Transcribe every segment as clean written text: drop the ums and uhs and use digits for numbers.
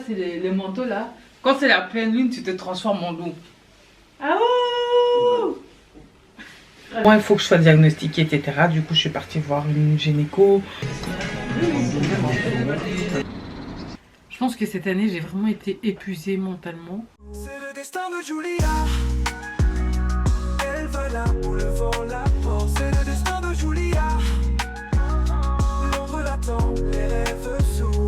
c'est les manteaux là. Quand c'est la pleine lune, tu te transformes en loup. Ah oh. Moi, il faut que je sois diagnostiquée, etc. Du coup, je suis partie voir une gynéco. Je pense que cette année, j'ai vraiment été épuisée mentalement. C'est le destin de Julia. Elle va là où le vent la porte. C'est le destin de Julia. L'ombre l'attend, les rêves s'ouvrent.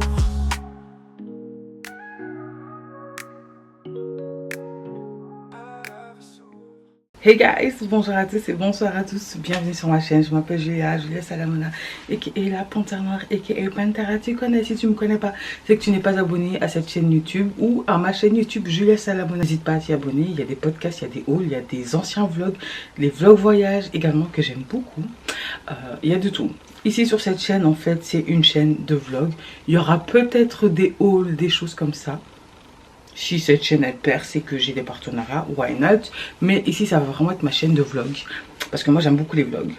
Hey guys, bonjour à tous et bonsoir à tous, bienvenue sur ma chaîne, je m'appelle Julia Salamona, aka la Panthère Noire, aka Pantera. Tu connais, si tu me connais pas, c'est que tu n'es pas abonné à cette chaîne YouTube ou à ma chaîne YouTube Julia Salamona. N'hésite pas à t'y abonner, il y a des podcasts, il y a des hauls, il y a des anciens vlogs, les vlogs voyages également que j'aime beaucoup, il y a de tout. Ici sur cette chaîne en fait c'est une chaîne de vlogs, il y aura peut-être des hauls, des choses comme ça. Si cette chaîne elle perce et que j'ai des partenariats, why not? Mais ici ça va vraiment être ma chaîne de vlog. Parce que moi j'aime beaucoup les vlogs.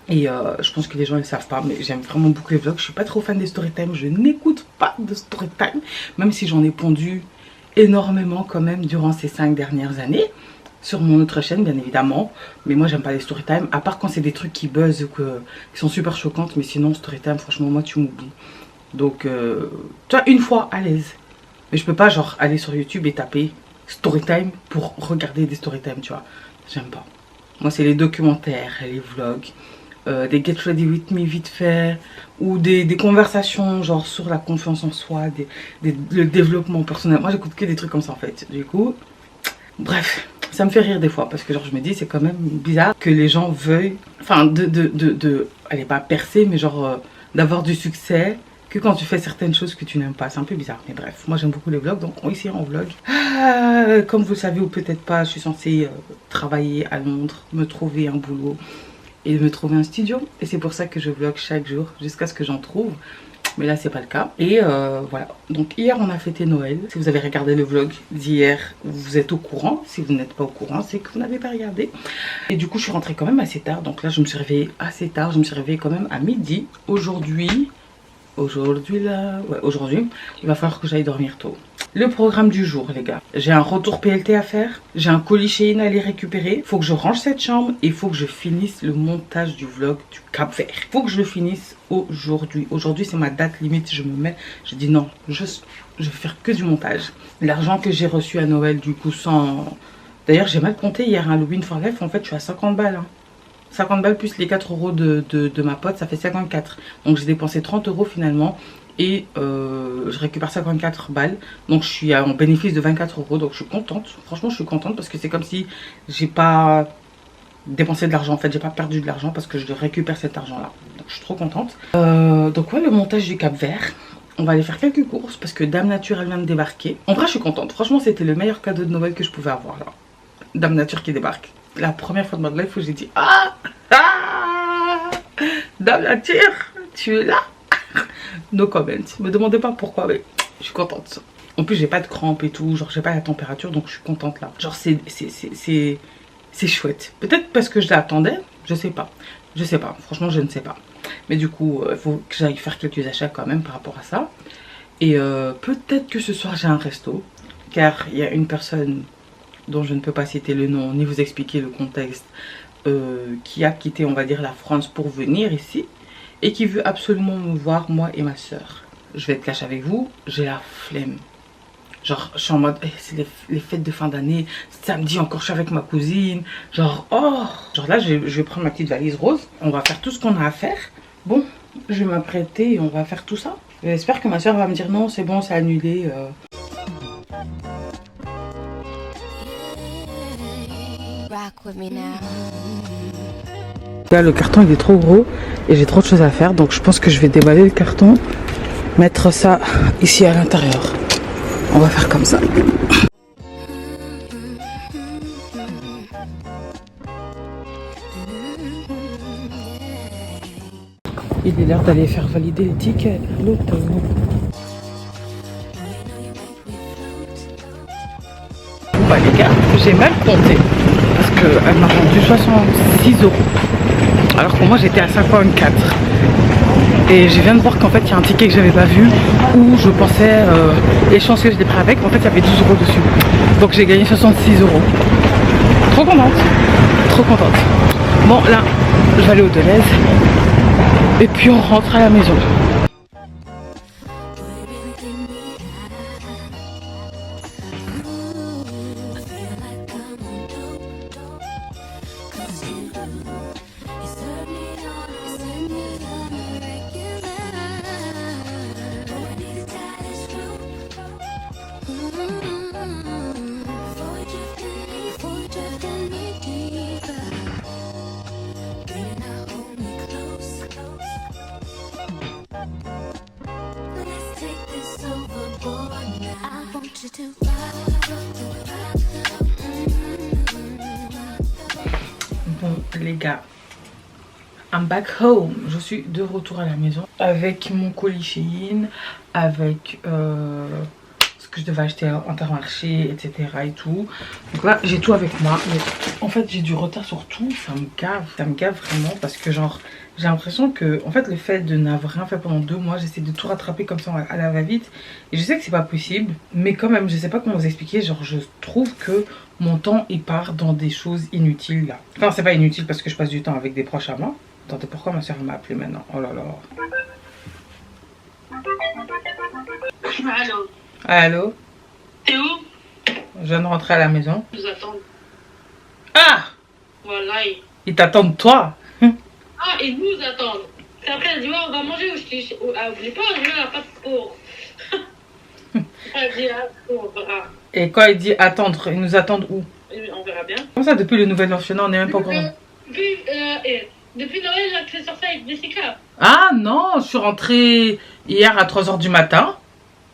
Et je pense que les gens ne le savent pas, mais j'aime vraiment beaucoup les vlogs. Je suis pas trop fan des storytime, je n'écoute pas de storytime. Même si j'en ai pondu énormément quand même durant ces 5 dernières années. Sur mon autre chaîne bien évidemment. Mais moi j'aime pas les storytime. À part quand c'est des trucs qui buzzent ou qui sont super choquantes. Mais sinon storytime franchement moi tu m'oublies. Donc tu vois, une fois à l'aise. Mais je peux pas genre aller sur YouTube et taper storytime pour regarder des storytime, tu vois. J'aime pas. Moi c'est les documentaires, les vlogs, des get ready with me vite fait, ou des conversations genre sur la confiance en soi, le développement personnel. Moi j'écoute que des trucs comme ça en fait. Du coup, bref, ça me fait rire des fois parce que genre je me dis c'est quand même bizarre que les gens veuillent, enfin allez pas percer mais genre d'avoir du succès que quand tu fais certaines choses que tu n'aimes pas. C'est un peu bizarre, mais bref, moi j'aime beaucoup les vlogs, donc ici en vlog. Comme vous le savez ou peut-être pas, je suis censée travailler à Londres, me trouver un boulot et me trouver un studio. Et c'est pour ça que je vlog chaque jour, jusqu'à ce que j'en trouve. Mais là c'est pas le cas. Et voilà, donc hier on a fêté Noël. Si vous avez regardé le vlog d'hier, vous êtes au courant. Si vous n'êtes pas au courant, c'est que vous n'avez pas regardé. Et du coup je suis rentrée quand même assez tard. Donc là je me suis réveillée assez tard, je me suis réveillée quand même à midi. Aujourd'hui, il va falloir que j'aille dormir tôt. Le programme du jour les gars, j'ai un retour PLT à faire, j'ai un colis Shein à aller récupérer, il faut que je range cette chambre et il faut que je finisse le montage du vlog du Cap Vert. Il faut que je le finisse aujourd'hui. Aujourd'hui c'est ma date limite, je dis non, je vais faire que du montage. L'argent que j'ai reçu à Noël du coup sans... D'ailleurs j'ai mal compté hier, hein, le Win for Life en fait je suis à 50 balles. Hein. 50 balles plus les 4 euros de ma pote, ça fait 54. Donc j'ai dépensé 30 euros finalement. Et je récupère 54 balles. Donc je suis en bénéfice de 24 euros. Donc je suis contente. Franchement je suis contente parce que c'est comme si j'ai pas dépensé de l'argent. En fait j'ai pas perdu de l'argent parce que je récupère cet argent là. Donc je suis trop contente. Donc ouais, le montage du Cap Vert. On va aller faire quelques courses parce que Dame Nature elle vient de débarquer. En vrai je suis contente. Franchement c'était le meilleur cadeau de Noël que je pouvais avoir là. Dame Nature qui débarque. La première fois de ma life où j'ai dit Dame Nature, tu es là. No comment. Me demandez pas pourquoi, mais je suis contente. En plus j'ai pas de crampes et tout, genre j'ai pas la température, donc je suis contente là. Genre c'est chouette. Peut-être parce que je l'attendais, je sais pas. Franchement je ne sais pas. Mais du coup il faut que j'aille faire quelques achats quand même par rapport à ça. Et peut-être que ce soir j'ai un resto, car il y a une personne dont je ne peux pas citer le nom ni vous expliquer le contexte, qui a quitté on va dire la France pour venir ici et qui veut absolument me voir, moi et ma soeur. Je vais être cash avec vous, j'ai la flemme. Genre je suis en mode c'est les fêtes de fin d'année, samedi encore je suis avec ma cousine, genre genre là je vais prendre ma petite valise rose, on va faire tout ce qu'on a à faire. Bon, je vais m'apprêter et on va faire tout ça. J'espère que ma soeur va me dire non c'est bon, c'est annulé. Là le carton il est trop gros et j'ai trop de choses à faire, donc je pense que je vais déballer le carton, mettre ça ici à l'intérieur. On va faire comme ça. Il est l'heure d'aller faire valider les tickets à l'hôtel. Bah les gars, j'ai mal compté parce qu'elle m'a rendu 66 euros alors que moi j'étais à 54. Et je viens de voir qu'en fait il y a un ticket que j'avais pas vu où je pensais les chances que je l'ai pris avec, en fait il y avait 12 € dessus. Donc j'ai gagné 66 €. Trop contente, trop contente. Bon là, je vais aller au Deleuze et puis on rentre à la maison. Bon les gars, I'm back home. Je suis de retour à la maison avec mon colis Shein, avec ce que je devais acheter à Intermarché, etc. et tout. Donc là j'ai tout avec moi, mais en fait j'ai du retard sur tout, ça me gave vraiment parce que genre j'ai l'impression que en fait le fait de n'avoir rien fait pendant 2 mois, j'essaie de tout rattraper comme ça à la va-vite et je sais que c'est pas possible, mais quand même je sais pas comment vous expliquer, genre je trouve que mon temps il part dans des choses inutiles là. Enfin c'est pas inutile parce que je passe du temps avec des proches à moi. Attendez, pourquoi ma soeur m'a appelé maintenant? Oh là là. Allô. Allô? T'es où? Je viens de rentrer à la maison. Ils nous attendent. Ah! Voilà. Ils t'attendent toi? Ah, ils nous attendent. Et après, elle dit, ouais, on va manger. Ou je dis, ah, vous voulez pas, je veux la pâte pour. Elle dit, ah, on verra. Et quand il dit attendre, ils nous attendent où? On verra bien. Comment ça, depuis le nouvel enchaînement, on n'est même pas encore... Depuis Noël, là, tu es sortie avec Jessica. Ah non, je suis rentrée hier à 3 h du matin.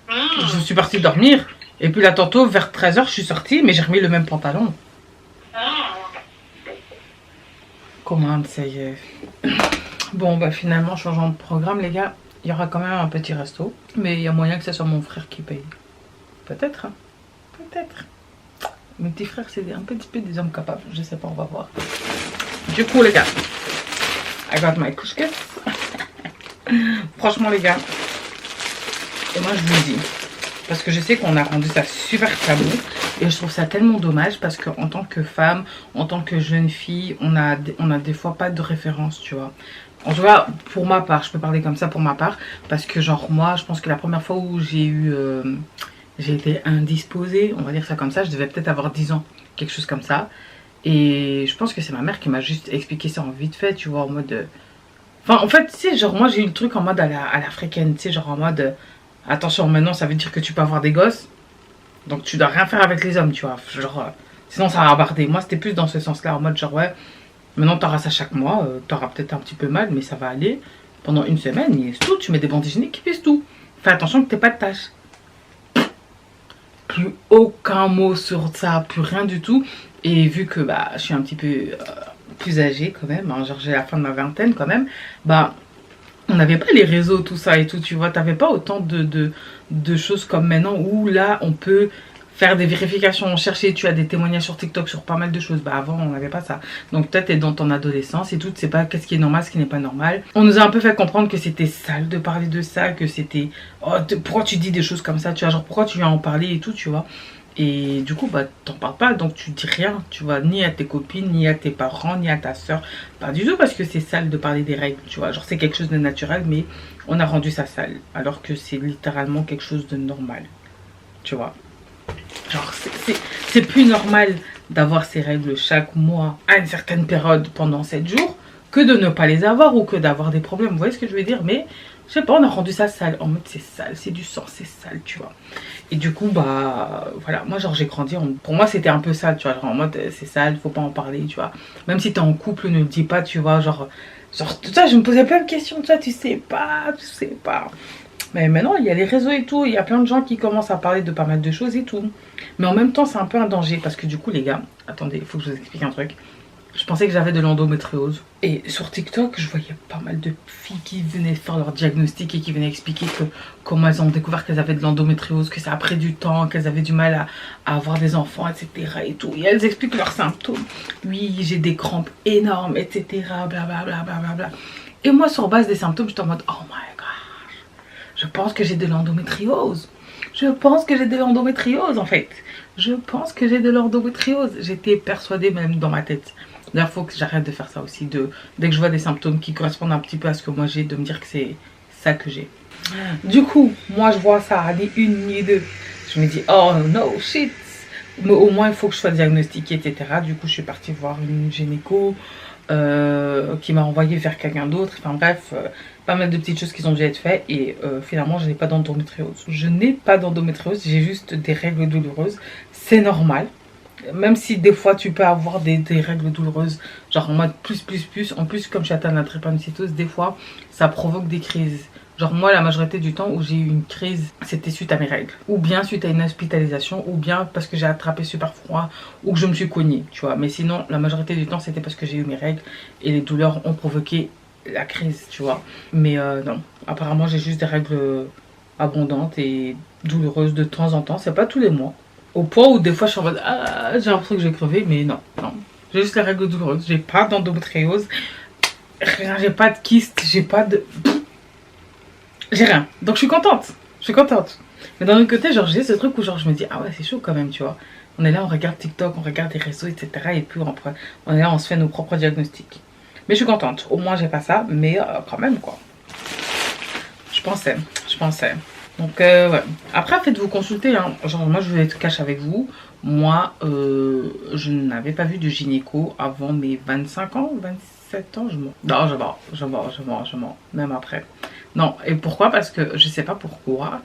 Ah. Je suis partie dormir. Et puis là, tantôt, vers 13 h, je suis sortie, mais j'ai remis le même pantalon. Ah. Comment ça y est. Bon, bah finalement, changeant de programme, les gars, il y aura quand même un petit resto. Mais il y a moyen que ce soit mon frère qui paye. Peut-être, hein. Peut-être. Mes petits frères, c'est un petit peu des hommes capables. Je sais pas, on va voir. Du coup, les gars, I got my couscous. Franchement, les gars, et moi je vous le dis, parce que je sais qu'on a rendu ça super tabou et je trouve ça tellement dommage parce qu'en tant que femme, en tant que jeune fille, on a des fois pas de référence, tu vois. En tout cas, pour ma part, je peux parler comme ça pour ma part, parce que genre moi, je pense que la première fois où j'ai été indisposée, on va dire ça comme ça, je devais peut-être avoir 10 ans, quelque chose comme ça. Et je pense que c'est ma mère qui m'a juste expliqué ça en vite fait, tu vois, en mode... Enfin, en fait, tu sais, genre, moi, j'ai eu le truc en mode à l'africaine, tu sais, genre en mode... Attention, maintenant, ça veut dire que tu peux avoir des gosses. Donc, tu dois rien faire avec les hommes, tu vois. Genre, sinon, ça va aborder. Moi, c'était plus dans ce sens-là, en mode genre, ouais, maintenant, t'auras ça chaque mois. T'auras peut-être un petit peu mal, mais ça va aller. Pendant une semaine, et c'est tout. Tu mets des bandes hygiéniques, et c'est tout. Fais attention que t'aies pas de tâches. Plus aucun mot sur ça, plus rien du tout. Et vu que bah, je suis un petit peu plus âgée quand même, hein, genre j'ai la fin de ma vingtaine quand même, bah on n'avait pas les réseaux, tout ça et tout, tu vois, t'avais pas autant de choses comme maintenant où là on peut faire des vérifications, chercher, tu as des témoignages sur TikTok sur pas mal de choses. Bah avant on n'avait pas ça. Donc peut-être t'es dans ton adolescence et tout, tu sais pas qu'est-ce qui est normal, ce qui n'est pas normal. On nous a un peu fait comprendre que c'était sale de parler de ça, que c'était... Oh, pourquoi tu dis des choses comme ça, tu vois, genre pourquoi tu viens en parler et tout, tu vois. Et du coup, bah, t'en parles pas, donc tu dis rien, tu vois, ni à tes copines, ni à tes parents, ni à ta soeur. Pas du tout, parce que c'est sale de parler des règles, tu vois. Genre, c'est quelque chose de naturel, mais on a rendu ça sale. Alors que c'est littéralement quelque chose de normal, tu vois. Genre, c'est plus normal d'avoir ces règles chaque mois à une certaine période pendant 7 jours que de ne pas les avoir ou que d'avoir des problèmes. Vous voyez ce que je veux dire? Mais je sais pas, on a rendu ça sale. En mode c'est sale, c'est du sang, c'est sale, tu vois. Et du coup, bah voilà, moi genre j'ai grandi, pour moi c'était un peu sale, tu vois. Genre en mode c'est sale, faut pas en parler, tu vois. Même si t'es en couple, ne le dis pas, tu vois. Genre tout ça, je me posais plein de questions, tu vois, tu sais pas. Mais maintenant, il y a les réseaux et tout, il y a plein de gens qui commencent à parler de pas mal de choses et tout. Mais en même temps, c'est un peu un danger parce que du coup, les gars, attendez, il faut que je vous explique un truc. Je pensais que j'avais de l'endométriose. Et sur TikTok, je voyais pas mal de filles qui venaient faire leur diagnostic et qui venaient expliquer comment elles ont découvert qu'elles avaient de l'endométriose, que ça a pris du temps, qu'elles avaient du mal à avoir des enfants, etc. et tout. Et elles expliquent leurs symptômes. Oui, j'ai des crampes énormes, etc. Blablabla. Et moi, sur base des symptômes, j'étais en mode, oh my god, je pense que j'ai de l'endométriose. Je pense que j'ai de l'endométriose en fait. Je pense que j'ai de l'endométriose. J'étais persuadée même dans ma tête. D'ailleurs, il faut que j'arrête de faire ça aussi. Dès que je vois des symptômes qui correspondent un petit peu à ce que moi j'ai, de me dire que c'est ça que j'ai. Du coup, moi je vois ça, ni une ni deux. Je me dis, oh no shit. Mais au moins il faut que je sois diagnostiquée, etc. Du coup, je suis partie voir une gynéco qui m'a envoyé vers quelqu'un d'autre. Enfin bref, pas mal de petites choses qui ont dû être faites. Et finalement, je n'ai pas d'endométriose. Je n'ai pas d'endométriose, j'ai juste des règles douloureuses. C'est normal. Même si des fois tu peux avoir des règles douloureuses, genre en mode plus. En plus, comme je suis atteinte de la drépanocytose, des fois ça provoque des crises. Genre moi, la majorité du temps où j'ai eu une crise, c'était suite à mes règles. Ou bien suite à une hospitalisation, ou bien parce que j'ai attrapé super froid, ou que je me suis cognée, tu vois. Mais sinon, la majorité du temps, c'était parce que j'ai eu mes règles et les douleurs ont provoqué la crise, tu vois. Mais non, apparemment, j'ai juste des règles abondantes et douloureuses de temps en temps. C'est pas tous les mois. Au point où des fois, je suis en mode, ah, j'ai l'impression que je vais crever, mais non. J'ai juste les règles douloureuses. J'ai pas d'endométriose, rien, j'ai pas de kyste, j'ai pas de... J'ai rien. Donc je suis contente. Mais d'un autre côté, genre j'ai ce truc où genre je me dis, ah ouais, c'est chaud quand même, tu vois. On est là, on regarde TikTok, on regarde les réseaux, etc. Et puis on est là, on se fait nos propres diagnostics. Mais je suis contente. Au moins j'ai pas ça, mais quand même quoi. Je pensais. Donc ouais. Après faites-vous consulter, hein. Genre moi je vais être cash avec vous. Moi je n'avais pas vu de gynéco avant mes 25 ans, 27 ans, je mens. Non, je mens. Même après. Non, et pourquoi? Parce que je sais pas pourquoi.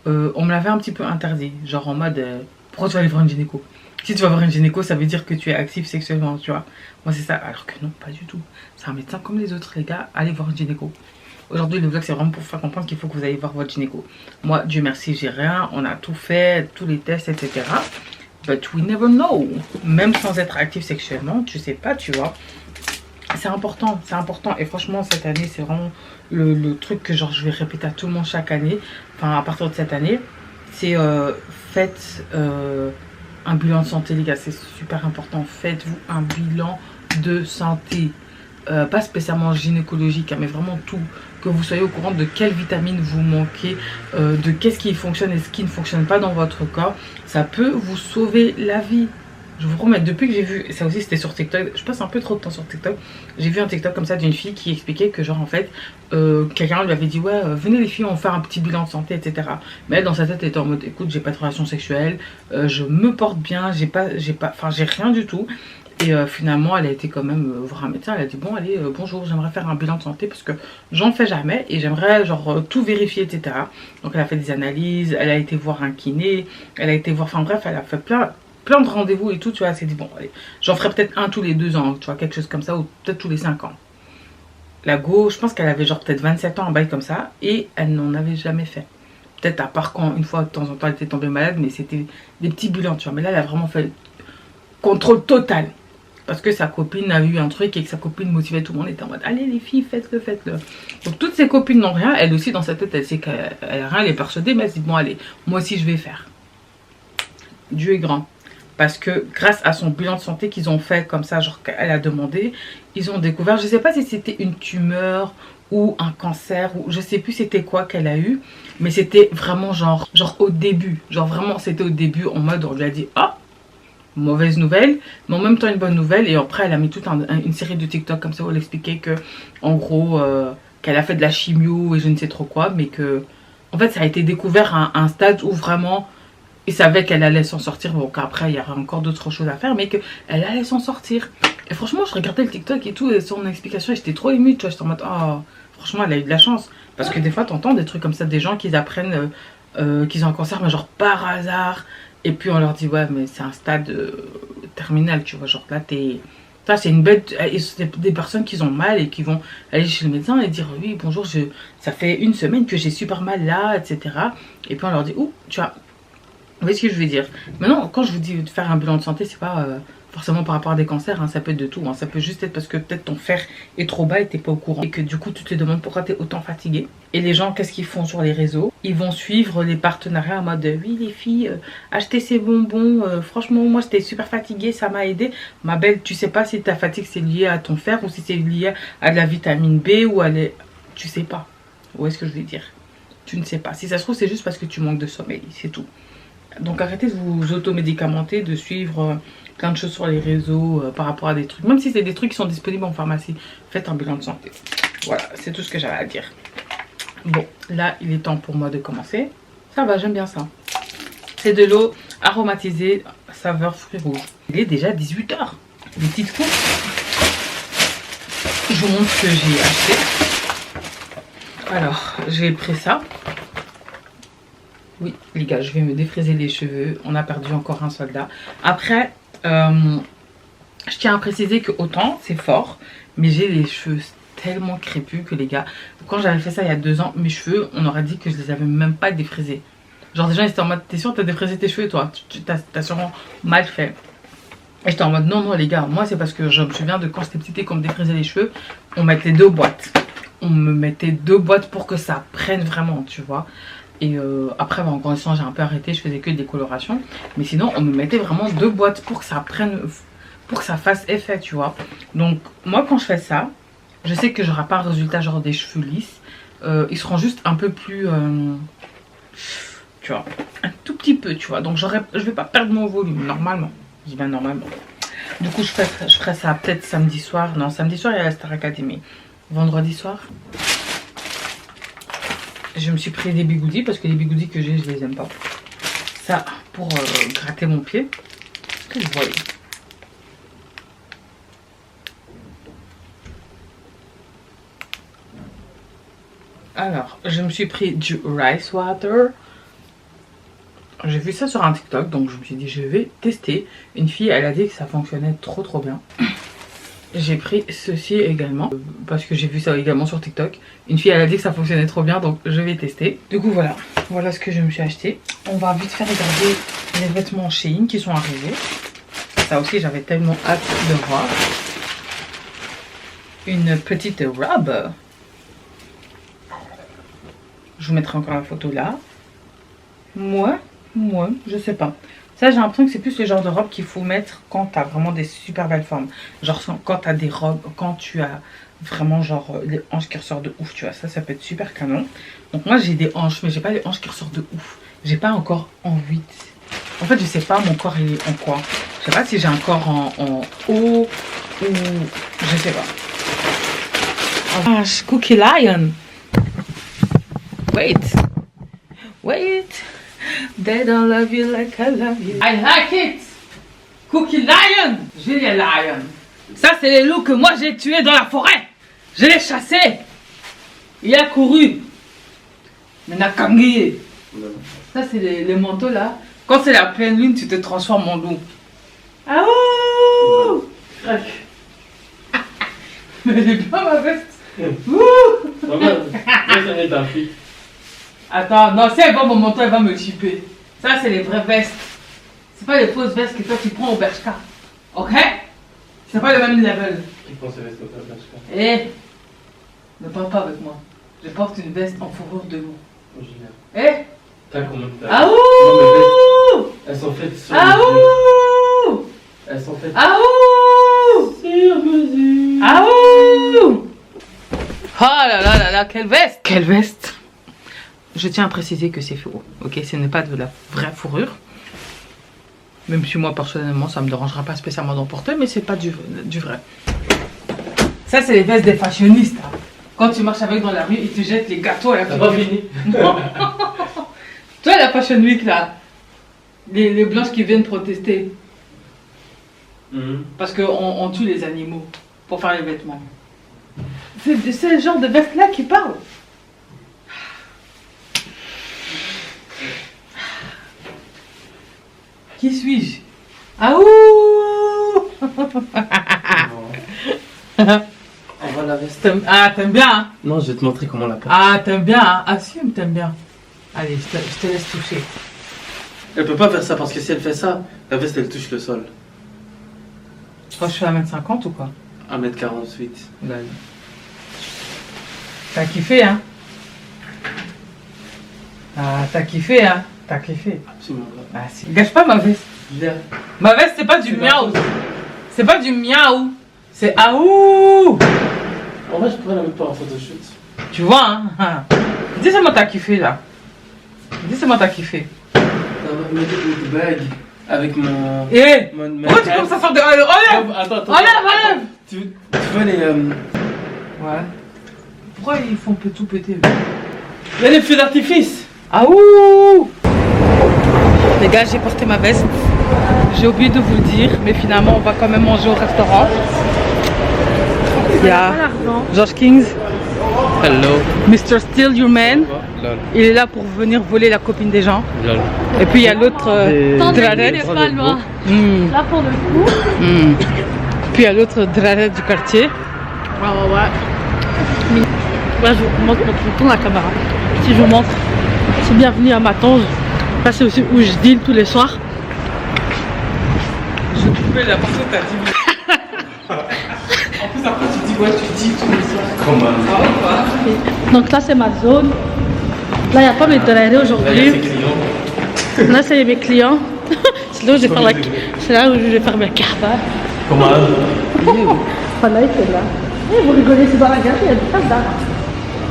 On me l'avait un petit peu interdit. Genre en mode, pourquoi tu vas aller voir une gynéco? Si tu vas voir une gynéco, ça veut dire que tu es actif sexuellement, tu vois. Moi c'est ça, alors que non, pas du tout. C'est un médecin comme les autres, les gars. Allez voir une gynéco. Aujourd'hui, le vlog, c'est vraiment pour faire comprendre qu'il faut que vous allez voir votre gynéco. Moi, Dieu merci, j'ai rien. On a tout fait, tous les tests, etc. But we never know. Même sans être actif sexuellement, tu sais pas, tu vois. C'est important. Et franchement, cette année, c'est vraiment le truc que genre je vais répéter à tout le monde chaque année. Enfin, à partir de cette année, c'est faites un bilan de santé, les gars. C'est super important. Faites-vous un bilan de santé. Pas spécialement gynécologique, hein, mais vraiment tout. Que vous soyez au courant de quelles vitamines vous manquez, de qu'est-ce qui fonctionne et ce qui ne fonctionne pas dans votre corps. Ça peut vous sauver la vie. Je vous promets, depuis que j'ai vu, ça aussi c'était sur TikTok, je passe un peu trop de temps sur TikTok, j'ai vu un TikTok comme ça d'une fille qui expliquait que genre en fait, quelqu'un lui avait dit ouais, venez les filles, on va faire un petit bilan de santé, etc. Mais elle dans sa tête elle était en mode, écoute, j'ai pas de relation sexuelle, je me porte bien, j'ai rien du tout. Et finalement, elle a été quand même voir un médecin. Elle a dit bon, allez, bonjour, j'aimerais faire un bilan de santé parce que j'en fais jamais et j'aimerais genre tout vérifier, etc. Donc elle a fait des analyses, elle a été voir un kiné, elle a été voir, enfin bref, elle a fait plein de rendez-vous et tout, tu vois. Elle s'est dit bon, allez, j'en ferai peut-être un tous les 2 ans, tu vois, quelque chose comme ça, ou peut-être tous les 5 ans. La go, je pense qu'elle avait genre peut-être 27 ans, un bail comme ça, et elle n'en avait jamais fait. Peut-être à part quand une fois de temps en temps elle était tombée malade, mais c'était des petits bilans, tu vois. Mais là, elle a vraiment fait contrôle total. Parce que sa copine a eu un truc et que sa copine motivait tout le monde, était en mode allez les filles, faites-le. Donc toutes ses copines n'ont rien, elle aussi dans sa tête, elle sait qu'elle a rien, elle est persuadée, mais elle se dit bon allez, moi aussi je vais faire. Dieu est grand. Parce que grâce à son bilan de santé qu'ils ont fait comme ça, genre qu'elle a demandé, ils ont découvert, je sais pas si c'était une tumeur ou un cancer, ou je sais plus c'était quoi qu'elle a eu, mais c'était vraiment genre au début, genre vraiment c'était au début en mode on lui a dit oh, mauvaise nouvelle, mais en même temps une bonne nouvelle. Et après elle a mis toute une série de TikTok comme ça où elle expliquait que en gros qu'elle a fait de la chimio et je ne sais trop quoi, mais que en fait ça a été découvert à un stade où vraiment ils savaient qu'elle allait s'en sortir. Donc après il y aura encore d'autres choses à faire, mais qu'elle allait s'en sortir. Et franchement je regardais le TikTok et tout et son explication et j'étais trop émue, tu vois. J'étais en mode oh, franchement elle a eu de la chance. Parce que des fois t'entends des trucs comme ça, des gens qui apprennent qu'ils ont un cancer mais genre par hasard. Et puis on leur dit ouais mais c'est un stade terminal, tu vois, genre là t'es... Ça c'est une bête, des personnes qui ont mal et qui vont aller chez le médecin et dire oui bonjour, ça fait 1 semaine que j'ai super mal là, etc. Et puis on leur dit ouh, tu vois, vous voyez ce que je veux dire. Maintenant quand je vous dis de faire un bilan de santé, c'est pas forcément par rapport à des cancers, hein, ça peut être de tout. Hein. Ça peut juste être parce que peut-être ton fer est trop bas et t'es pas au courant. Et que du coup, tu te demandes pourquoi tu es autant fatigué. Et les gens, qu'est-ce qu'ils font sur les réseaux? Ils vont suivre les partenariats en mode oui, les filles, achetez ces bonbons. Franchement, moi, j'étais super fatiguée, ça m'a aidé. Ma belle, tu sais pas si ta fatigue c'est lié à ton fer ou si c'est lié à de la vitamine B ou à les... Tu sais pas. Où est-ce que je vais dire? Tu ne sais pas. Si ça se trouve, c'est juste parce que tu manques de sommeil, c'est tout. Donc arrêtez de vous automédicamenter, de suivre plein de choses sur les réseaux par rapport à des trucs. Même si c'est des trucs qui sont disponibles en pharmacie, faites un bilan de santé. Voilà, c'est tout ce que j'avais à dire. Bon, là, il est temps pour moi de commencer. Ça va, j'aime bien ça. C'est de l'eau aromatisée, saveur fruits rouges. Il est déjà 18 h. Des petites coupes. Je vous montre ce que j'ai acheté. Alors, j'ai pris ça. Oui, les gars, je vais me défriser les cheveux. On a perdu encore un soldat. Après, je tiens à préciser que autant, c'est fort, mais j'ai les cheveux tellement crépus que les gars, quand j'avais fait ça il y a 2 ans, mes cheveux, on aurait dit que je les avais même pas défrisés. Genre, des gens, ils étaient en mode, t'es sûr que t'as défrisé tes cheveux, toi? T'as sûrement mal fait. Et j'étais en mode, non, non, les gars, moi, c'est parce que je me souviens de quand j'étais petite et qu'on me défrisait les cheveux, on mettait 2 boîtes. On me mettait 2 boîtes pour que ça prenne vraiment, tu vois. Et après, en grandissant, j'ai un peu arrêté, je faisais que des colorations. Mais sinon, on me mettait vraiment 2 boîtes pour que ça prenne, pour que ça fasse effet, tu vois. Donc, moi, quand je fais ça, je sais que j'aurai pas un résultat genre des cheveux lisses. Ils seront juste un peu plus, tu vois, un tout petit peu, tu vois. Donc, je vais pas perdre mon volume, normalement. Je dis bien normalement. Du coup, je ferai ça peut-être samedi soir. Non, samedi soir, il y a la Star Academy. Vendredi soir. Je me suis pris des bigoudis parce que les bigoudis que j'ai, je les aime pas. Ça, pour gratter mon pied. Est-ce que vous voyez? Alors, je me suis pris du rice water. J'ai vu ça sur un TikTok, donc je me suis dit, je vais tester. Une fille, elle a dit que ça fonctionnait trop bien. J'ai pris ceci également, parce que j'ai vu ça également sur TikTok. Une fille, elle a dit que ça fonctionnait trop bien, donc je vais tester. Du coup, voilà. Voilà ce que je me suis acheté. On va vite faire regarder les vêtements Shein qui sont arrivés. Ça aussi, j'avais tellement hâte de voir. Une petite robe. Je vous mettrai encore la photo là. Moi, je sais pas. Ça, j'ai l'impression que c'est plus le genre de robe qu'il faut mettre quand tu as vraiment des super belles formes. Genre quand tu as des robes, quand tu as vraiment genre les hanches qui ressortent de ouf, tu vois. Ça peut être super canon. Donc moi, j'ai des hanches, mais j'ai pas les hanches qui ressortent de ouf. J'ai pas encore en 8. En fait, je sais pas mon corps il est en quoi. Je sais pas si j'ai un corps en haut ou... Je sais pas. Ah, Cookie Lion. Wait. They don't love you like I love you. I like it. Cookie Lion. Julia Lion. Ça, c'est les loups que moi j'ai tués dans la forêt. Je l'ai chassé. Il a couru. Mais n'a qu'à guiller. Ça, c'est les manteaux là. Quand c'est la pleine lune, tu te transformes en loup. Ah ouh. Mais elle est bien ma veste. Attends, non, si elle voit mon manteau, elle va me chipper. Ça, c'est les vraies vestes. C'est pas les fausses vestes que toi tu prends au Bershka. Ok? C'est pas le même level. Qui prend ses vestes au Bershka? Eh, ne parle pas avec moi. Je porte une veste en fourrure de loup. Eh? T'as combien de tailles? Ah ouh! Elles sont faites sur ah mesure. ouh! Elles sont faites ah ouh! sur mesure. Ah ouh! Oh là là là là, quelle veste! Quelle veste! Je tiens à préciser que c'est faux, ok? Ce n'est pas de la vraie fourrure. Même si moi, personnellement, ça me dérangera pas spécialement d'en porter, mais c'est pas du vrai. Ça, c'est les vestes des fashionistes. Hein. Quand tu marches avec dans la rue, ils te jettent les gâteaux à la T'as pas fini? Non. Toi, la Fashion Week, là, les blanches qui viennent protester. Parce qu'on tue les animaux pour faire les vêtements. C'est le genre de veste-là qui parle. Qui suis-je? Ah ouh! On va la veste. Ah, t'aimes bien, hein? Non, je vais te montrer comment la porte. Ah, t'aimes bien, hein? Assume, t'aimes bien. Allez, je te laisse toucher. Elle peut pas faire ça parce que si elle fait ça, la veste elle touche le sol. crois que je fais 1m50 ou quoi? 1m48. Lol. T'as kiffé, hein? Ah, t'as kiffé, hein? T'as kiffé. Absolument pas. Ah, si. Gâche pas ma veste. Ma veste, c'est pas du C'est miaou. pas C'est pas du miaou. C'est aouh. En vrai, je pourrais la mettre pas en photoshoot. Tu vois, hein? Dis-moi t'as kiffé, là. Dis-moi t'as kiffé. Une bague avec mon. Eh! mon Pourquoi tu commences à faire de. Enlève! Attends. Enlève! Tu vois les. Ouais. Pourquoi ils font tout péter? Il y a les feux d'artifice! Ah ouh! Les gars, j'ai porté ma veste. J'ai oublié de vous le dire, mais finalement, on va quand même manger au restaurant. Il y a George Kings, Hello. Mr. Steal Your Man. Lol. Il est là pour venir voler la copine des gens. Lol. Et puis il y a l'autre Drared. pas loin. Hmm, Là pour le coup. hmm. Puis il y a l'autre Drared du quartier. Ouais. Là, je vous montre tout la caméra. Si je vous montre, c'est bienvenue à Matange. Là, c'est aussi où je deal tous les soirs. Je coupais la partie où t'as dit. En plus après tu dis ouais, tu dis tous les soirs. Comment? Ah ouais, quoi. Donc là, c'est ma zone. Là, il n'y a pas mes dollars Là, il y a aujourd'hui. ses clients. Là, c'est mes clients. C'est là où je vais faire c'est là où je vais faire mes cartes. Comment? Voilà, il est là. Eh, vous rigolez, c'est dans la galerie, il y a des tas d'art.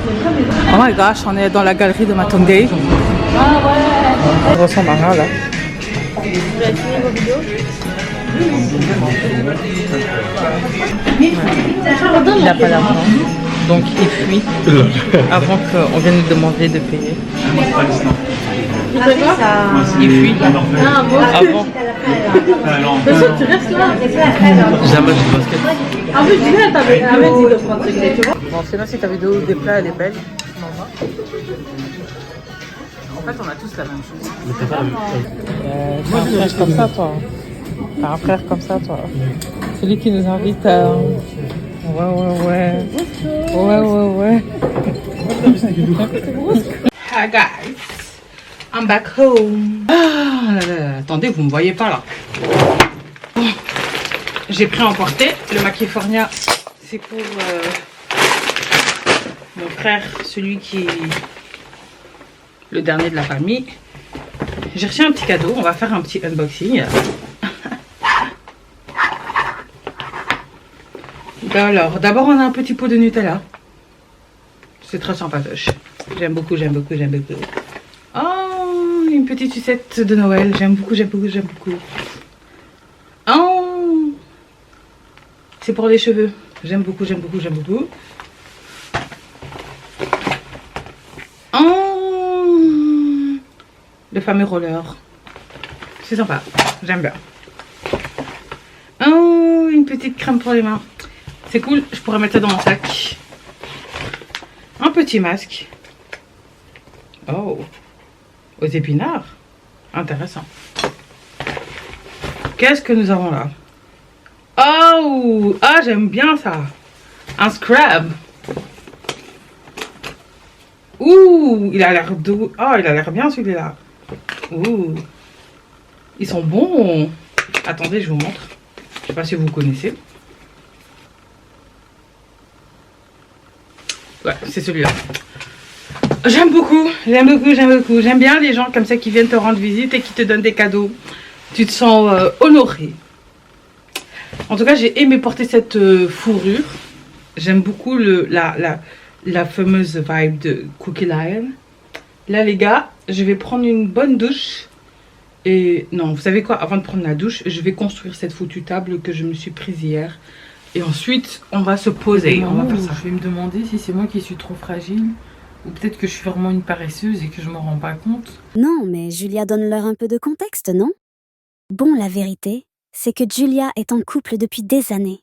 Oh my gosh, on est dans la galerie de Matongay. Ah ouais. On ressemble à rien là. Vous avez fini vos vidéos? Il n'a pas d'argent, donc il fuit avant qu'on vienne lui demander de payer. Vous savez quoi? Il fuit Ah, bon. avant. Bien sûr, tu restes là. J'ai un match de basket. En plus, Julia, t'avais dit de prendre ce que tu vois. Bon, sinon si ta vidéo des plats elle est belle, tu m'envoies. En fait on a tous la même chose. Mais t'as pas T'as un frère comme ça toi. T'as un frère comme ça toi. Celui qui nous invite à... Ouais. Hi guys, I'm back home. Ah là là, attendez, vous me voyez pas là. Bon, j'ai pris à emporter le Maquifornia. C'est pour mon frère, celui qui est le dernier de la famille. J'ai reçu un petit cadeau, on va faire un petit unboxing. Alors, d'abord on a un petit pot de Nutella. C'est très sympatoche. J'aime beaucoup. Oh, une petite sucette de Noël. J'aime beaucoup. Oh, c'est pour les cheveux. J'aime beaucoup. Oh, le fameux roller. C'est sympa. J'aime bien. Oh, une petite crème pour les mains. C'est cool. Je pourrais mettre ça dans mon sac. Un petit masque. Oh, aux épinards. Intéressant. Qu'est-ce que nous avons là? Oh, ah, j'aime bien ça. Un scrub. Ouh, il a l'air doux. Oh, il a l'air bien celui-là. Ouh, ils sont bons. Attendez, je vous montre. Je sais pas si vous connaissez. Ouais, c'est celui-là. J'aime beaucoup. J'aime bien les gens comme ça qui viennent te rendre visite et qui te donnent des cadeaux. Tu te sens honoré. En tout cas, j'ai aimé porter cette fourrure. J'aime beaucoup la fameuse vibe de Cookie Lion. Là, les gars, je vais prendre une bonne douche. Et non, vous savez quoi? Avant de prendre la douche, je vais construire cette foutue table que je me suis prise hier. Et ensuite, on va se poser. On va faire ça. Je vais me demander si c'est moi qui suis trop fragile ou peut-être que je suis vraiment une paresseuse et que je m'en rends pas compte. Non, mais Julia donne-leur un peu de contexte, non? Bon, la vérité, c'est que Julia est en couple depuis des années.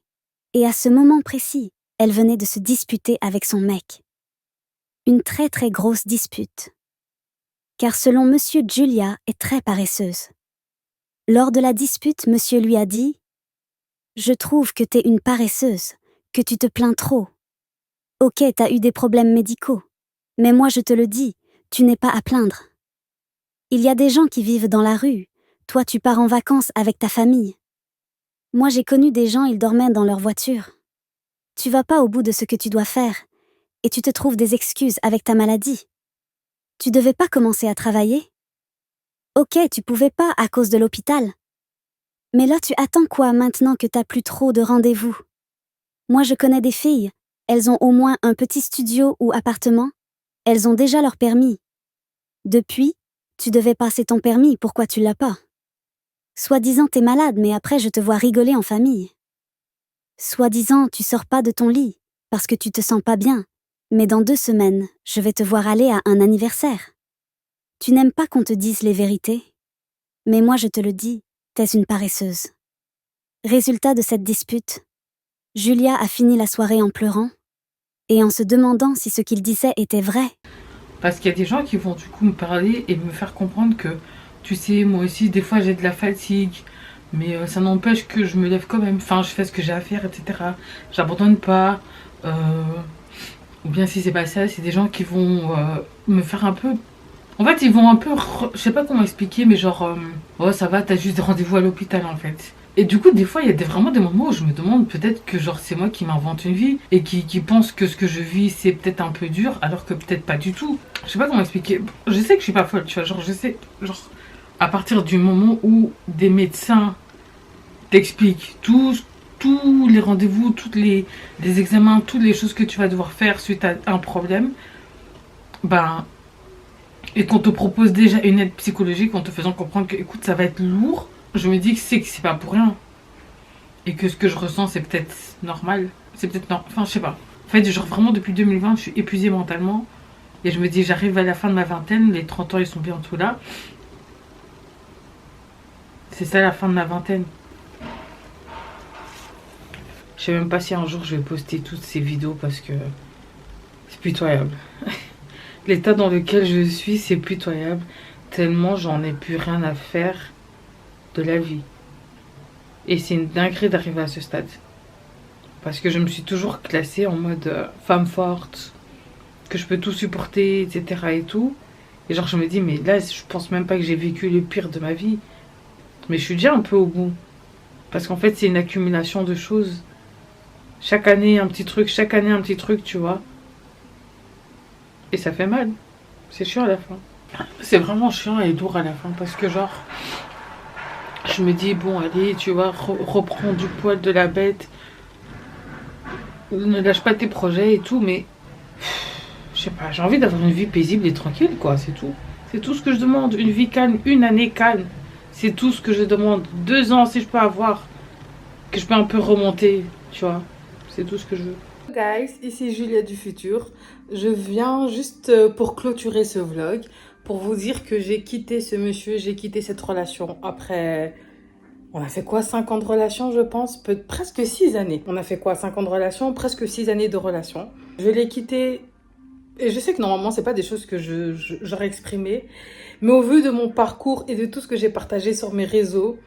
Et à ce moment précis, elle venait de se disputer avec son mec. Une très très grosse dispute. Car selon monsieur, Julia est très paresseuse. Lors de la dispute, monsieur lui a dit « Je trouve que t'es une paresseuse, que tu te plains trop. Ok, t'as eu des problèmes médicaux, mais moi je te le dis, tu n'es pas à plaindre. Il y a des gens qui vivent dans la rue, toi tu pars en vacances avec ta famille. Moi, j'ai connu des gens, ils dormaient dans leur voiture. Tu vas pas au bout de ce que tu dois faire, et tu te trouves des excuses avec ta maladie. Tu devais pas commencer à travailler? Ok, tu pouvais pas à cause de l'hôpital. Mais là, tu attends quoi maintenant que t'as plus trop de rendez-vous? Moi, je connais des filles. Elles ont au moins un petit studio ou appartement. Elles ont déjà leur permis. Depuis, tu devais passer ton permis, pourquoi tu l'as pas? Soi-disant, t'es malade, mais après, je te vois rigoler en famille. Soi-disant, tu sors pas de ton lit, parce que tu te sens pas bien. Mais dans 2 semaines, je vais te voir aller à un anniversaire. Tu n'aimes pas qu'on te dise les vérités? Mais moi, je te le dis, t'es une paresseuse. Résultat de cette dispute, Julia a fini la soirée en pleurant et en se demandant si ce qu'il disait était vrai. Parce qu'il y a des gens qui vont du coup me parler et me faire comprendre que, tu sais, moi aussi, des fois j'ai de la fatigue, mais ça n'empêche que je me lève quand même. Enfin, je fais ce que j'ai à faire, etc. J'abandonne pas. Ou bien si c'est pas ça, c'est des gens qui vont me faire un peu... En fait, ils vont un peu... Je sais pas comment expliquer, mais genre... oh, ça va, t'as juste des rendez-vous à l'hôpital, en fait. Et du coup, des fois, il y a vraiment des moments où je me demande peut-être que genre c'est moi qui m'invente une vie et qui pense que ce que je vis, c'est peut-être un peu dur, alors que peut-être pas du tout. Je sais pas comment expliquer. Je sais que je suis pas folle, tu vois. Genre, je sais... Genre, à partir du moment où des médecins t'expliquent tous les rendez-vous, les examens, toutes les choses que tu vas devoir faire suite à un problème, ben... Et qu'on te propose déjà une aide psychologique en te faisant comprendre que, écoute, ça va être lourd, je me dis que c'est pas pour rien. Et que ce que je ressens, c'est peut-être normal. C'est peut-être non. Enfin, je sais pas. En fait, genre vraiment depuis 2020, je suis épuisée mentalement. Et je me dis, j'arrive à la fin de ma vingtaine, les 30 ans, ils sont bientôt là. C'est ça la fin de ma vingtaine. Je sais même pas si un jour je vais poster toutes ces vidéos parce que c'est pitoyable. L'état dans lequel je suis, c'est pitoyable. Tellement j'en ai plus rien à faire de la vie. Et c'est une dinguerie d'arriver à ce stade. Parce que je me suis toujours classée en mode femme forte, que je peux tout supporter, etc. et tout. Et genre je me dis, mais là, je pense même pas que j'ai vécu le pire de ma vie. Mais je suis déjà un peu au bout. Parce qu'en fait, c'est une accumulation de choses. Chaque année, un petit truc, chaque année, un petit truc, tu vois. Et ça fait mal. C'est chiant à la fin. C'est vraiment chiant et lourd à la fin. Parce que genre, je me dis, bon, allez, tu vois, reprends du poil de la bête. Ne lâche pas tes projets et tout, mais... Je sais pas, j'ai envie d'avoir une vie paisible et tranquille, quoi, c'est tout. C'est tout ce que je demande. Une vie calme, une année calme. C'est tout ce que je demande. 2 ans, si je peux avoir. Que je peux un peu remonter, tu vois. C'est tout ce que je veux. Guys, ici Julia du futur. Je viens juste pour clôturer ce vlog, pour vous dire que j'ai quitté ce monsieur, j'ai quitté cette relation après... On a fait quoi, 5 ans de relation, je pense, presque 6 années. On a fait quoi, 5 ans de relation, presque 6 années de relation. Je l'ai quitté, et je sais que normalement, c'est pas des choses que j'aurais exprimées, mais au vu de mon parcours et de tout ce que j'ai partagé sur mes réseaux,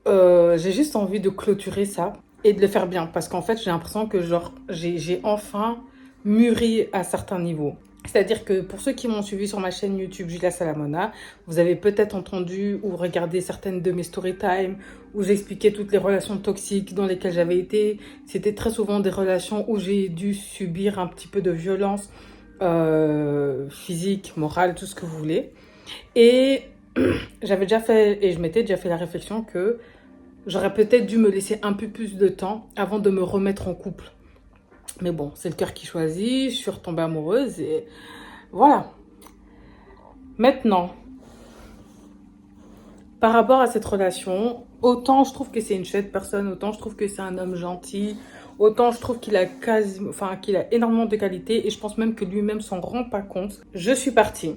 j'ai juste envie de clôturer ça et de le faire bien. Parce qu'en fait, j'ai l'impression que genre j'ai enfin mûri à certains niveaux. C'est-à-dire que pour ceux qui m'ont suivi sur ma chaîne YouTube Julia Salamona, vous avez peut-être entendu ou regardé certaines de mes story time où j'expliquais toutes les relations toxiques dans lesquelles j'avais été. C'était très souvent des relations où j'ai dû subir un petit peu de violence physique, morale, tout ce que vous voulez. Et j'avais déjà fait, et je m'étais déjà fait la réflexion que j'aurais peut-être dû me laisser un peu plus de temps avant de me remettre en couple. Mais bon, c'est le cœur qui choisit, je suis retombée amoureuse et voilà. Maintenant, par rapport à cette relation, autant je trouve que c'est une chouette personne, autant je trouve que c'est un homme gentil, autant je trouve qu'il a qu'il a énormément de qualités et je pense même que lui-même s'en rend pas compte. Je suis partie.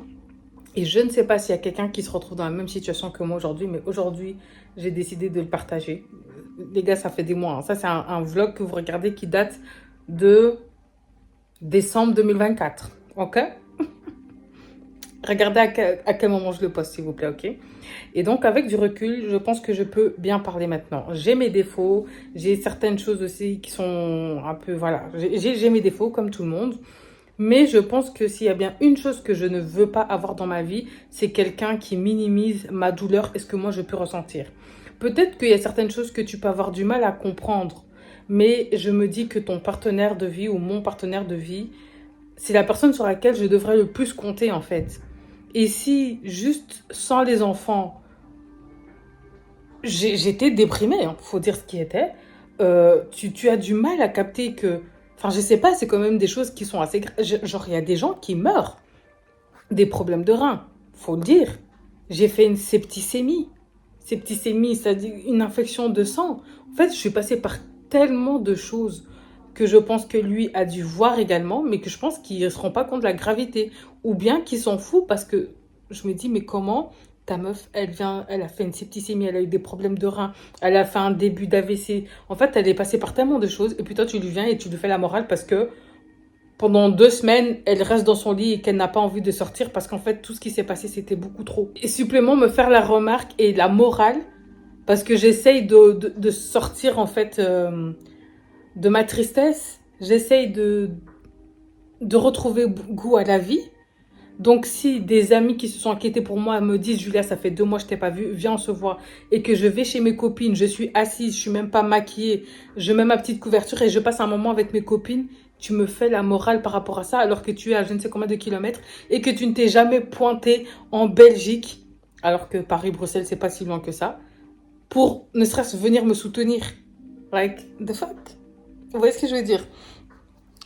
Et je ne sais pas s'il y a quelqu'un qui se retrouve dans la même situation que moi aujourd'hui, mais aujourd'hui, j'ai décidé de le partager. Les gars, ça fait des mois. Hein. Ça, c'est un vlog que vous regardez qui date de décembre 2024. Ok? Regardez à quel moment je le poste, s'il vous plaît, ok? Et donc, avec du recul, je pense que je peux bien parler maintenant. J'ai mes défauts, j'ai certaines choses aussi qui sont un peu... Voilà, j'ai mes défauts, comme tout le monde. Mais je pense que s'il y a bien une chose que je ne veux pas avoir dans ma vie, c'est quelqu'un qui minimise ma douleur et ce que moi je peux ressentir. Peut-être qu'il y a certaines choses que tu peux avoir du mal à comprendre, mais je me dis que ton partenaire de vie ou mon partenaire de vie, c'est la personne sur laquelle je devrais le plus compter en fait. Et si juste sans les enfants, j'étais déprimée, hein, faut dire ce qui était, tu as du mal à capter que... Enfin, je sais pas, c'est quand même des choses qui sont assez... Genre, il y a des gens qui meurent des problèmes de reins, faut le dire. J'ai fait une septicémie. Septicémie, c'est-à-dire une infection de sang. En fait, je suis passée par tellement de choses que je pense que lui a dû voir également, mais que je pense qu'il ne se rend pas compte de la gravité. Ou bien qu'il s'en fout parce que je me dis, mais comment ta meuf, elle a fait une septicémie, elle a eu des problèmes de reins, elle a fait un début d'AVC. En fait, elle est passée par tellement de choses. Et puis toi, tu lui viens et tu lui fais la morale parce que pendant 2 semaines, elle reste dans son lit et qu'elle n'a pas envie de sortir parce qu'en fait, tout ce qui s'est passé, c'était beaucoup trop. Et supplément, me faire la remarque et la morale parce que j'essaye de sortir en fait de ma tristesse. J'essaye de retrouver goût à la vie. Donc, si des amis qui se sont inquiétés pour moi me disent « Julia, ça fait 2 mois que je t'ai pas vue, viens, on se voit. » Et que je vais chez mes copines, je suis assise, je suis même pas maquillée, je mets ma petite couverture et je passe un moment avec mes copines, tu me fais la morale par rapport à ça alors que tu es à je ne sais combien de kilomètres et que tu ne t'es jamais pointé en Belgique, alors que Paris-Bruxelles, c'est pas si loin que ça, pour ne serait-ce venir me soutenir. Like, the fuck? Vous voyez ce que je veux dire?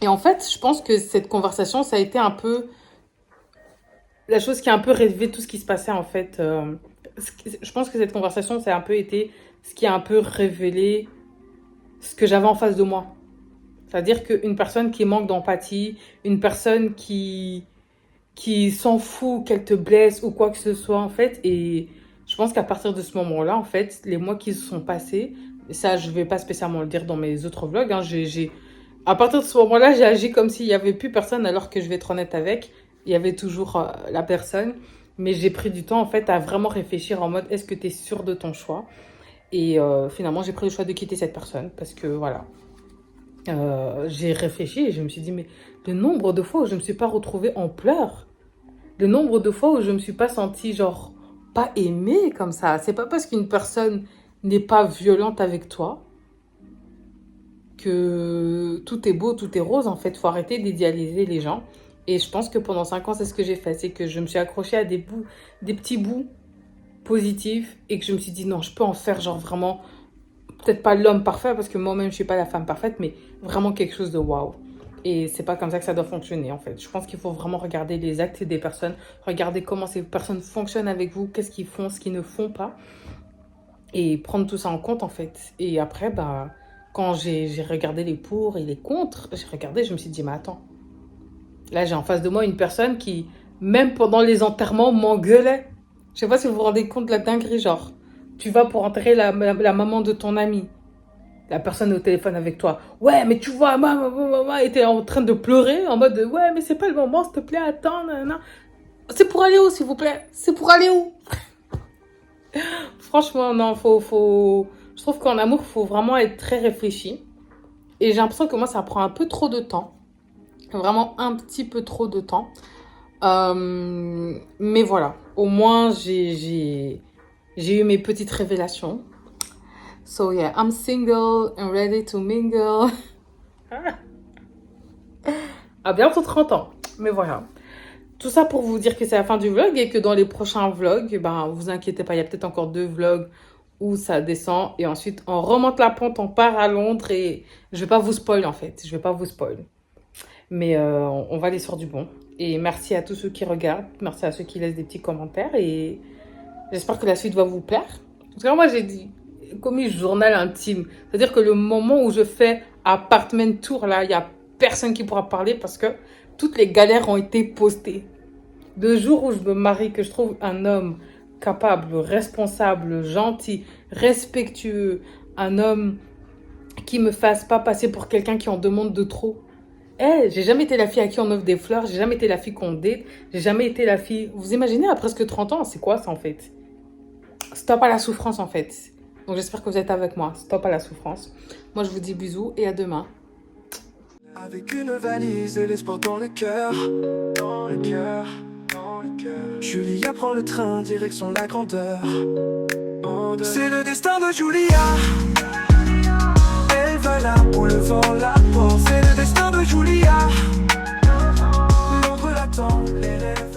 Et en fait, je pense que cette conversation, ça a été un peu... la chose qui a un peu révélé tout ce qui se passait en fait. Je pense que cette conversation, ça a un peu été ce qui a un peu révélé ce que j'avais en face de moi. C'est-à-dire qu'une personne qui manque d'empathie, une personne qui s'en fout qu'elle te blesse ou quoi que ce soit en fait. Et je pense qu'à partir de ce moment-là, en fait, les mois qui se sont passés, ça je vais pas spécialement le dire dans mes autres vlogs, hein, à partir de ce moment-là, j'ai agi comme s'il n'y avait plus personne alors que je vais être honnête avec. Il y avait toujours la personne, mais j'ai pris du temps en fait à vraiment réfléchir en mode est-ce que tu es sûr de ton choix? Et finalement, j'ai pris le choix de quitter cette personne parce que voilà, j'ai réfléchi et je me suis dit mais le nombre de fois où je ne me suis pas retrouvée en pleurs, le nombre de fois où je ne me suis pas sentie genre pas aimée comme ça, c'est pas parce qu'une personne n'est pas violente avec toi que tout est beau, tout est rose en fait, faut arrêter d'idéaliser les gens. Et je pense que pendant 5 ans, c'est ce que j'ai fait. C'est que je me suis accrochée à des petits bouts positifs et que je me suis dit non, je peux en faire genre vraiment, peut-être pas l'homme parfait parce que moi-même, je suis pas la femme parfaite, mais vraiment quelque chose de waouh. Et c'est pas comme ça que ça doit fonctionner en fait. Je pense qu'il faut vraiment regarder les actes des personnes, regarder comment ces personnes fonctionnent avec vous, qu'est-ce qu'ils font, ce qu'ils ne font pas et prendre tout ça en compte en fait. Et après, bah, quand j'ai regardé les pour et les contre, j'ai regardé, je me suis dit mais attends. Là, j'ai en face de moi une personne qui, même pendant les enterrements, m'engueulait. Je sais pas si vous vous rendez compte de la dinguerie, genre, tu vas pour enterrer la maman de ton ami. La personne est au téléphone avec toi. Ouais, mais tu vois, maman était en train de pleurer, en mode, ouais, mais c'est pas le moment, s'il te plaît, attends, nanana. C'est pour aller où, s'il vous plaît? C'est pour aller où? Franchement, non, je trouve qu'en amour, il faut vraiment être très réfléchi. Et j'ai l'impression que moi, ça prend un peu trop de temps. Vraiment un petit peu trop de temps. Mais voilà, au moins j'ai eu mes petites révélations. So yeah, I'm single and ready to mingle. À bientôt 30 ans. Mais voilà. Tout ça pour vous dire que c'est la fin du vlog et que dans les prochains vlogs, ben, vous inquiétez pas, il y a peut-être encore 2 vlogs où ça descend. Et ensuite, on remonte la pente, on part à Londres et je vais pas vous spoil en fait. Je vais pas vous spoil. Mais on va aller sur du bon. Et merci à tous ceux qui regardent. Merci à ceux qui laissent des petits commentaires. Et j'espère que la suite va vous plaire. Parce que moi, j'ai dit, commis journal intime. C'est-à-dire que le moment où je fais apartment tour, là, il n'y a personne qui pourra parler parce que toutes les galères ont été postées. Le jour où je me marie, que je trouve un homme capable, responsable, gentil, respectueux, un homme qui me fasse pas passer pour quelqu'un qui en demande de trop. J'ai jamais été la fille à qui on offre des fleurs, j'ai jamais été la fille qu'on date, j'ai jamais été la fille... Vous imaginez, à presque 30 ans, c'est quoi ça en fait? Stop à la souffrance en fait. Donc j'espère que vous êtes avec moi, stop à la souffrance. Moi je vous dis bisous et à demain. Avec une valise et l'espoir dans le cœur, dans le cœur, dans le cœur. Julia prend le train, direction la grandeur. monde. C'est le destin de Julia. Elle va là où le vent la porte. C'est le destin de Julia. Londres l'attend, les rêves